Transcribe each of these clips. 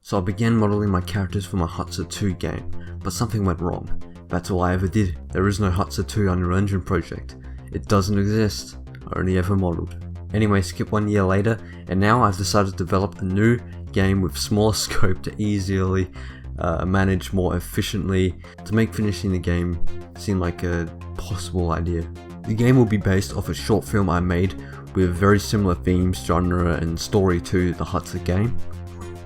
So I began modelling my characters for my Hutsa 2 game, but something went wrong. That's all I ever did. There is no Hutsa 2 Unreal Engine project. It doesn't exist. I only ever modeled. Anyway, skip 1 year later, and now I've decided to develop a new game with smaller scope to easily manage more efficiently, to make finishing the game seem like a possible idea. The game will be based off a short film I made with very similar themes, genre and story to the Hutsa game.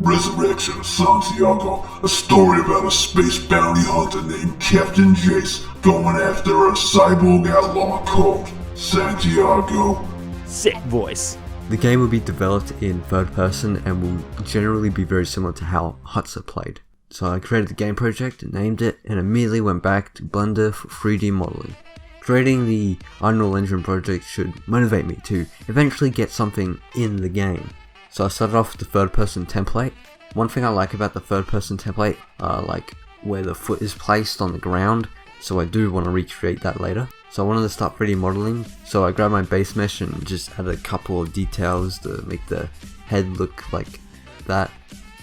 Resurrection of Santiago, a story about a space bounty hunter named Captain Jace going after a cyborg outlaw called Santiago. Sick voice. The game will be developed in third person and will generally be very similar to how Hutsa played. So I created the game project, named it, and immediately went back to Blender for 3D modeling. Creating the Unreal Engine project should motivate me to eventually get something in the game. So I started off with the third person template. One thing I like about the third person template, like where the foot is placed on the ground, so I do want to recreate that later. So I wanted to start 3D modeling, so I grabbed my base mesh and just added a couple of details to make the head look like that.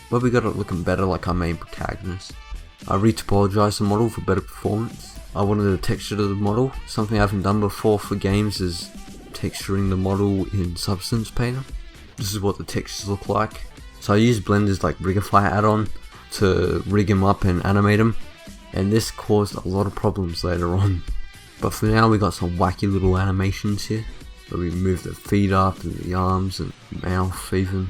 But we got it looking better like our main protagonist. I retopologized the model for better performance. I wanted to texture the model. Something I haven't done before for games is texturing the model in Substance Painter. This is what the textures look like. So I used Blender's like Rigify add-on to rig him up and animate him, and this caused a lot of problems later on. But for now we got some wacky little animations here, where we move the feet up and the arms and mouth even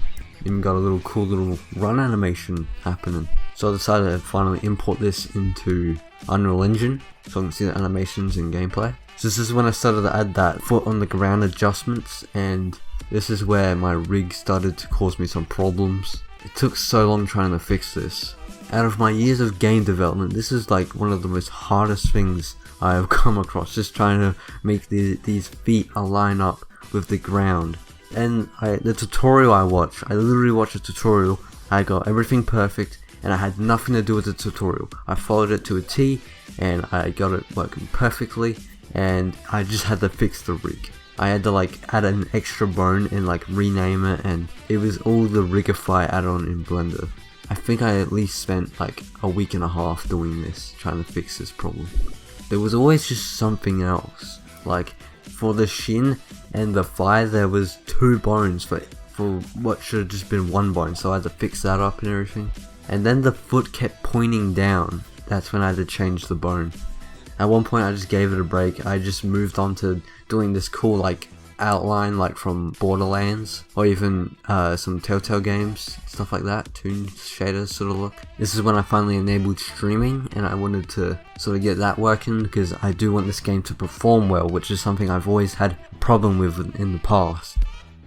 got a little cool little run animation happening. So I decided to finally import this into Unreal Engine so I can see the animations and gameplay. So this is when I started to add that foot on the ground adjustments, and this is where my rig started to cause me some problems. It took so long trying to fix this. Out of my years of game development, this is like one of the most hardest things I have come across, just trying to make these feet align up with the ground. And the tutorial I literally watched a tutorial, I got everything perfect, and I had nothing to do with the tutorial. I followed it to a T, and I got it working perfectly, and I just had to fix the rig. I had to like add an extra bone and like rename it, and it was all the Rigify add-on in Blender. I think I at least spent like a week and a half doing this, trying to fix this problem. There was always just something else. Like for the shin and the thigh, there was 2 bones for what should have just been 1 bone, so I had to fix that up and everything. And then the foot kept pointing down. That's when I had to change the bone. At one point I just gave it a break. I just moved on to doing this cool like outline like from Borderlands or even some Telltale games, stuff like that, Toon Shaders sort of look. This is when I finally enabled streaming, and I wanted to sort of get that working because I do want this game to perform well, which is something I've always had a problem with in the past.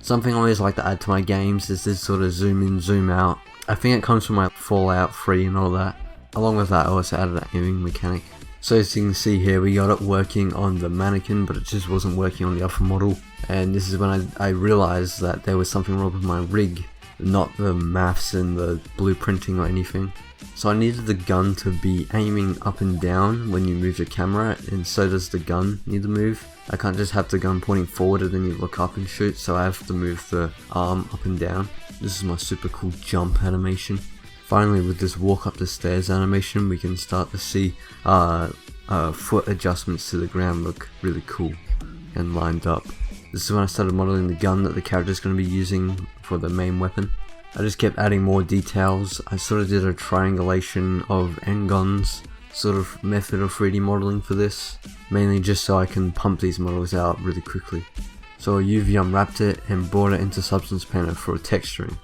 Something I always like to add to my games is this sort of zoom in, zoom out. I think it comes from my Fallout 3 and all that. Along with that I also added an aiming mechanic. So as you can see here, we got it working on the mannequin, but it just wasn't working on the other model. And this is when I realized that there was something wrong with my rig, not the maths and the blueprinting or anything. So I needed the gun to be aiming up and down when you move the camera, and so does the gun need to move. I can't just have the gun pointing forward and then you look up and shoot, so I have to move the arm up and down. This is my super cool jump animation. Finally, with this walk up the stairs animation, we can start to see foot adjustments to the ground look really cool and lined up. This is when I started modeling the gun that the character is going to be using for the main weapon. I just kept adding more details. I sort of did a triangulation of endguns sort of method of 3D modeling for this, mainly just so I can pump these models out really quickly. So I UV unwrapped it and brought it into Substance Painter for texturing.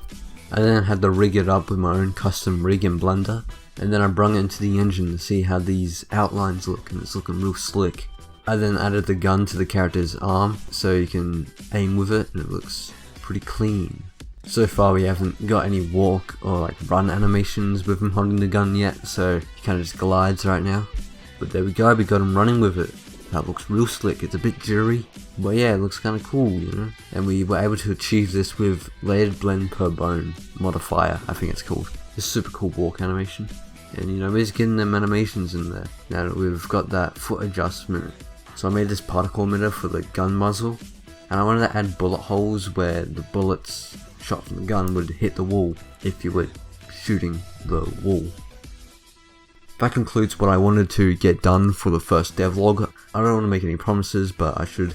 I then had to rig it up with my own custom rig in Blender, and then I brung it into the engine to see how these outlines look, and it's looking real slick. I then added the gun to the character's arm so you can aim with it, and it looks pretty clean. So far we haven't got any walk or like run animations with him holding the gun yet, so he kind of just glides right now. But there we go, we got him running with it. That looks real slick. It's a bit jittery, but yeah, it looks kind of cool, you know. And we were able to achieve this with layered blend per bone modifier, I think it's called. It's a super cool walk animation. And you know, we're just getting them animations in there now that we've got that foot adjustment. So I made this particle emitter for the gun muzzle, and I wanted to add bullet holes where the bullets shot from the gun would hit the wall if you were shooting the wall. That concludes what I wanted to get done for the first devlog. I don't want to make any promises, but I should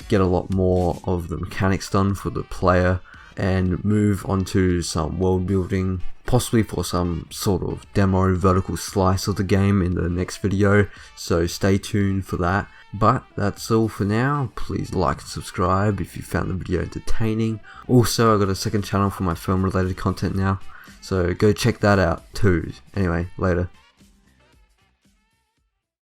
get a lot more of the mechanics done for the player and move on to some world building, possibly for some sort of demo vertical slice of the game in the next video, so stay tuned for that. But that's all for now. Please like and subscribe if you found the video entertaining. Also, I've got a second channel for my film related content now, so go check that out too. Anyway, later.